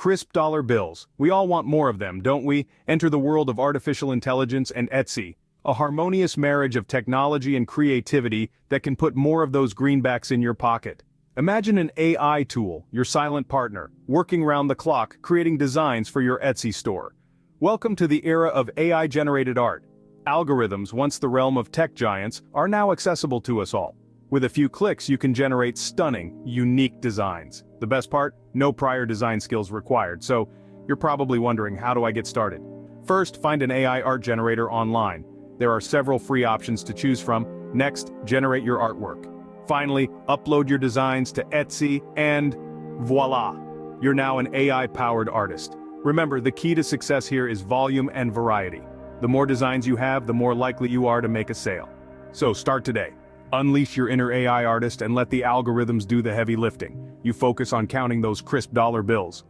Crisp dollar bills. We all want more of them, don't we? Enter the world of artificial intelligence and Etsy, a harmonious marriage of technology and creativity that can put more of those greenbacks in your pocket. Imagine an AI tool, your silent partner, working round the clock, creating designs for your Etsy store. Welcome to the era of AI-generated art. Algorithms, once the realm of tech giants, are now accessible to us all. With a few clicks, you can generate stunning, unique designs. The best part? No prior design skills required, so you're probably wondering, how do I get started? First, find an AI art generator online. There are several free options to choose from. Next, generate your artwork. Finally, upload your designs to Etsy and voila! You're now an AI-powered artist. Remember, the key to success here is volume and variety. The more designs you have, the more likely you are to make a sale. So start today. Unleash your inner AI artist and let the algorithms do the heavy lifting. You focus on counting those crisp dollar bills.